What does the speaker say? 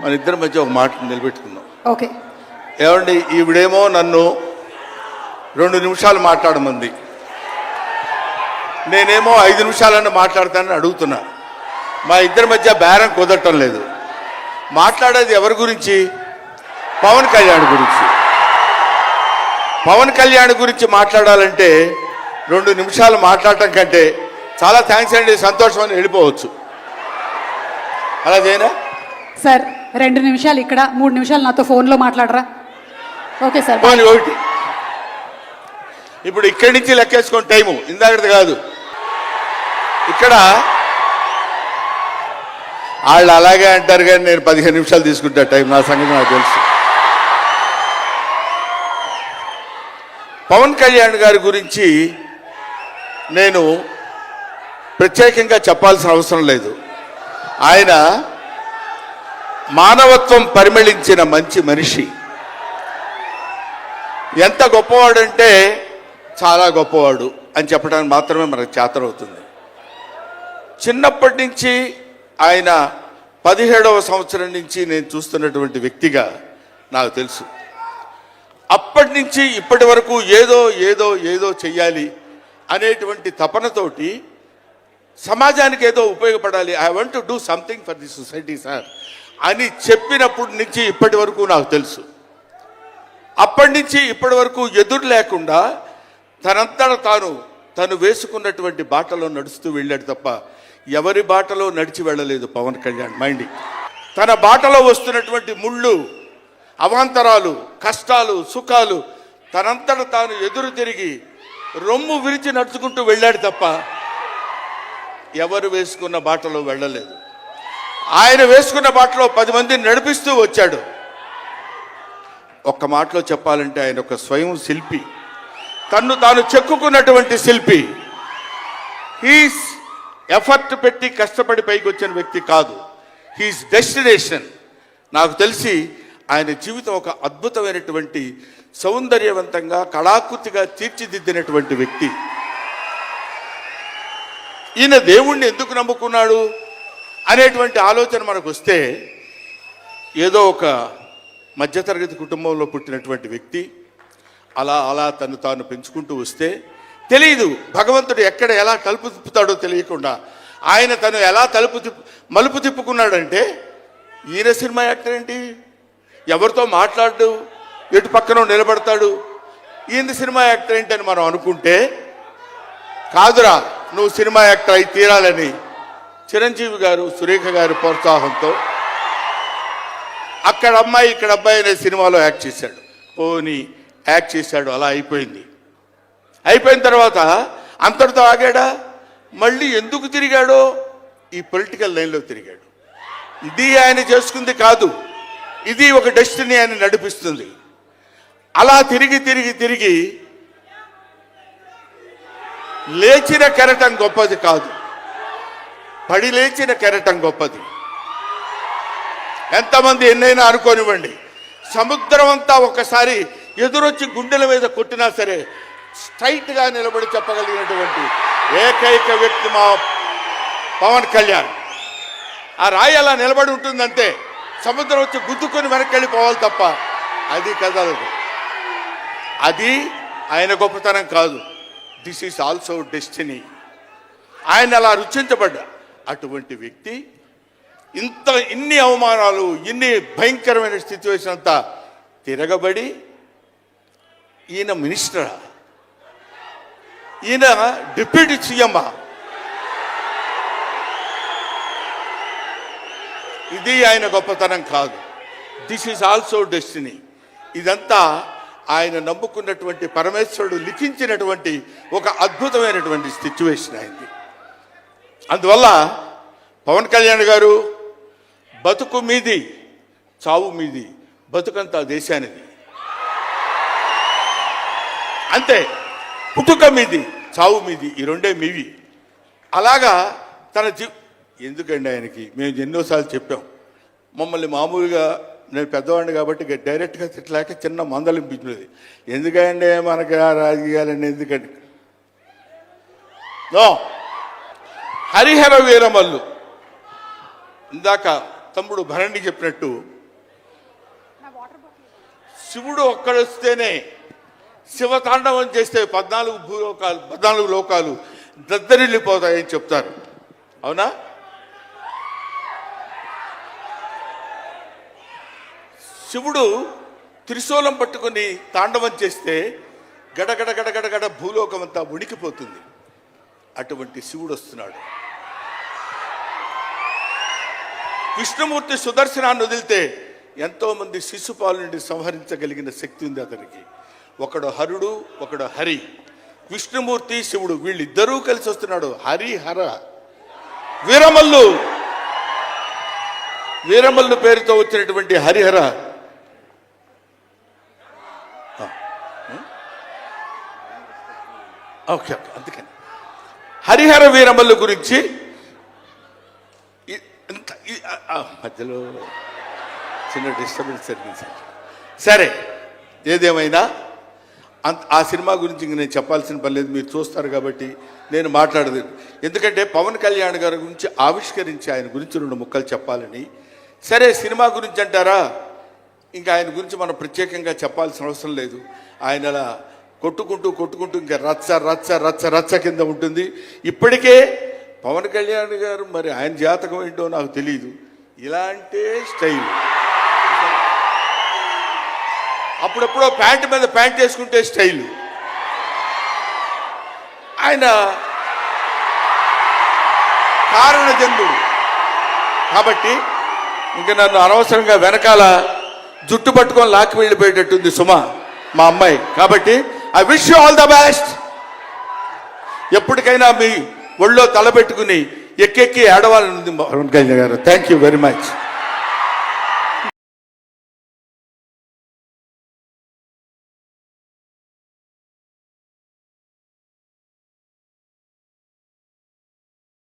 మన ఇద్దరి మధ్య ఒక మాట నిలబెట్టుకుందాం. ఓకే. ఏమండి, ఈవిడేమో నన్ను 2 నిమిషాలు మాట్లాడమంది, నేనేమో 5 నిమిషాలన్నా మాట్లాడతానని అడుగుతున్నా. మా ఇద్దరి మధ్య బేరం కుదరటం లేదు. మాట్లాడేది ఎవరి గురించి? పవన్ కళ్యాణ్ గురించి. పవన్ కళ్యాణ్ గురించి మాట్లాడాలంటే 2 నిమిషాలు మాట్లాడటం కంటే చాలా థ్యాంక్స్ అండి, సంతోషం అని వెళ్ళిపోవచ్చు. అలా చేయనా సార్? 2 నిమిషాలు ఇక్కడ, 3 నిమిషాలు నాతో ఫోన్లో మాట్లాడరా? Okay sir. ఒకటి ఇప్పుడు ఇక్కడి నుంచి లెక్కేసుకోండి టైము, ఇందాకది కాదు. ఇక్కడ వాళ్ళు అలాగే అంటారు కానీ నేను 15 నిమిషాలు తీసుకుంటా టైం. నా సంగతి నాకు తెలుసు. పవన్ కళ్యాణ్ గారి గురించి నేను ప్రత్యేకంగా చెప్పాల్సిన అవసరం లేదు. ఆయన మానవత్వం పరిమళించిన మంచి మనిషి. ఎంత గొప్పవాడంటే చాలా గొప్పవాడు అని చెప్పడానికి మాత్రమే మనకు చేతనవుతుంది. చిన్నప్పటి నుంచి ఆయన 17వ సంవత్సరం నుంచి నేను చూస్తున్నటువంటి వ్యక్తిగా నాకు తెలుసు. అప్పటి నుంచి ఇప్పటి వరకు ఏదో ఏదో ఏదో చెయ్యాలి అనేటువంటి తపనతోటి సమాజానికి ఏదో ఉపయోగపడాలి, I want to do something for the society sir అని చెప్పినప్పటి నుంచి ఇప్పటి వరకు నాకు తెలుసు. అప్పటి నుంచి ఇప్పటి వరకు ఎదురు లేకుండా తనంతట తను వేసుకున్నటువంటి బాటలో నడుస్తూ వెళ్ళాడు తప్ప ఎవరి బాటలో నడిచి వెళ్ళలేదు పవన్ కళ్యాణ్. మైండ్ తన బాటలో వస్తున్నటువంటి ముళ్ళు, అవాంతరాలు, కష్టాలు, సుఖాలు తనంతట తాను ఎదురు తిరిగి రొమ్ము విరిచి నడుచుకుంటూ వెళ్ళాడు తప్ప ఎవరు వేసుకున్న బాటలో వెళ్ళలేదు. ఆయన వేసుకున్న బాటలో 10 మందిని నడిపిస్తూ వచ్చాడు. ఒక్క మాటలో చెప్పాలంటే ఆయన ఒక స్వయం శిల్పి, తన్ను తాను చెక్కుకున్నటువంటి శిల్పి. హీస్ ఎఫర్ట్ పెట్టి కష్టపడి పైకి వచ్చిన వ్యక్తి కాదు, హీస్ డెస్టినేషన్. నాకు తెలిసి ఆయన జీవితం ఒక అద్భుతమైనటువంటి సౌందర్యవంతంగా కళాకృతిగా తీర్చిదిద్దినటువంటి వ్యక్తి. ఈయన దేవుణ్ణి ఎందుకు నమ్ముకున్నాడు అనేటువంటి ఆలోచన మనకు వస్తే, ఏదో ఒక మధ్యతరగతి కుటుంబంలో పుట్టినటువంటి వ్యక్తి అలా అలా తను తాను పెంచుకుంటూ వస్తే తెలియదు భగవంతుడు ఎక్కడ ఎలా తలుపు తిప్పుతాడో తెలియకుండా ఆయన తను ఎలా మలుపు తిప్పుకున్నాడంటే, ఈయన సినిమా యాక్టర్ ఏంటి, ఎవరితో మాట్లాడు, ఎటు పక్కన నిలబడతాడు, ఈయన సినిమా యాక్టర్ ఏంటి అని మనం అనుకుంటే, కాదురా నువ్వు సినిమా యాక్టర్ అయి తీరాలని చిరంజీవి గారు, సురేఖ గారి ప్రోత్సాహంతో అక్కడ అమ్మాయి ఇక్కడ అబ్బాయి అనే సినిమాలో యాక్ట్ చేశాడు. పోనీ యాక్ట్ చేశాడు, అలా అయిపోయింది. అయిపోయిన తర్వాత అంతటితో ఆగాడా? మళ్ళీ ఎందుకు తిరిగాడో ఈ పొలిటికల్ లైన్లో తిరిగాడు. ఇది ఆయన చేసుకుంది కాదు, ఇది ఒక డెస్టినీ ఆయన నడిపిస్తుంది. అలా తిరిగి తిరిగి తిరిగి లేచిన కెరటం గొప్పది కాదు, పడి లేచిన కెరటం గొప్పది. ఎంతమంది ఎన్నైనా అనుకోనివ్వండి, సముద్రం అంతా ఒకసారి ఎదురొచ్చి గుండెల మీద కొట్టినా సరే స్ట్రైట్గా నిలబడి చెప్పగలిగినటువంటి ఏకైక వ్యక్తి మా పవన్ కళ్యాణ్. ఆ రాయి అలా నిలబడి ఉంటుందంటే సముద్రం వచ్చి గుద్దుకొని వెనక్కి వెళ్ళిపోవాలి తప్ప అది కదలదు. అది ఆయన గొప్పతనం కాదు, దిస్ ఈజ్ ఆల్సో డెస్టినీ. ఆయన అలా రుచించబడ్డా అటువంటి వ్యక్తి ఇన్ని అవమానాలు, ఇన్ని భయంకరమైన సిచ్యువేషన్ అంతా తిరగబడి ఈయన మినిస్టరా, ఈయన డిప్యూటీ సీఎమ్మా, ఇది ఆయన గొప్పతనం కాదు. This is also destiny. ఇదంతా ఆయన నమ్ముకున్నటువంటి పరమేశ్వరుడు లిఖించినటువంటి ఒక అద్భుతమైనటువంటి సిచ్యువేషన్ అయింది. అందువల్ల పవన్ కళ్యాణ్ గారు బతుకు మీది, చావు మీది, బతుకంతా దేశానిది. అంతే, పుట్టుక మీది, చావు మీది, ఈ రెండే మీవి. అలాగా తన ఎందుకండి ఆయనకి మేము ఎన్నోసార్లు చెప్పాం, మమ్మల్ని మామూలుగా నేను పెద్దవాడిని కాబట్టి డైరెక్ట్గా తిట్టలేక చిన్న మందలింపించినది. ఎందుకంటే మనకి రాజకీయాలండి, ఎందుకండి నో. హరిహర వీరమల్లు ఇందాక తమ్ముడు భరణి చెప్పినట్టు శివుడు ఒక్కడొస్తేనే శివతాండవం చేస్తే 14 లోకాలు దద్దరిల్లిపోతాయని చెప్తారు. అవునా? శివుడు త్రిశూలం పట్టుకుని తాండవం చేస్తే గడగడ గడగడగడ భూలోకం అంతా ఉణికిపోతుంది. అటువంటి శివుడు వస్తున్నాడు. విష్ణుమూర్తి సుదర్శనాన్ని వదిలితే ఎంతో మంది శిశుపాలు నుండి సంహరించగలిగిన శక్తి ఉంది అతనికి. ఒకడు హరుడు, ఒకడు హరి. విష్ణుమూర్తి శివుడు వీళ్ళిద్దరూ కలిసి వస్తున్నాడు. హరిహర వీరమల్లు పేరుతో వచ్చినటువంటి హరిహర ఓకే అందుకని హరిహర వీరమల్లు గురించి మధ్యలో చిన్న డిస్టర్బెన్స్ జరిగింది. సరే, ఏదేమైనా ఆ సినిమా గురించి ఇంక నేను చెప్పాల్సిన పని లేదు, మీరు చూస్తారు కాబట్టి నేను మాట్లాడదు. ఎందుకంటే పవన్ కళ్యాణ్ గారి గురించి ఆవిష్కరించి ఆయన గురించి 2 ముక్కలు చెప్పాలని. సరే, సినిమా గురించి అంటారా, ఇంకా ఆయన గురించి మనం ప్రత్యేకంగా చెప్పాల్సిన అవసరం లేదు. ఆయన అలా కొట్టుకుంటూ ఇంకా రచ్చ రచ్చ రచ్చ రచ్చ కింద ఉంటుంది. ఇప్పటికే పవన్ కళ్యాణ్ గారు మరి ఆయన జాతకం ఏంటో నాకు తెలియదు, ఇలాంటి స్టైల్. అప్పుడెప్పుడో ప్యాంటు మీద ప్యాంట్ వేసుకుంటే స్టైలు. ఆయన కారణ జన్ముడు కాబట్టి ఇంకా నన్ను అనవసరంగా వెనకాల జుట్టు పట్టుకొని లాక్కి వెళ్ళిపోయేటట్టుంది సుమ మా అమ్మాయి. కాబట్టి I wish you all the best. ఎప్పటికైనా మీ ఒళ్ళో తలపెట్టుకుని ఎక్కెక్కి ఏడవాలని ఉంది పవన్ కళ్యాణ్ గారు. Thank you very much.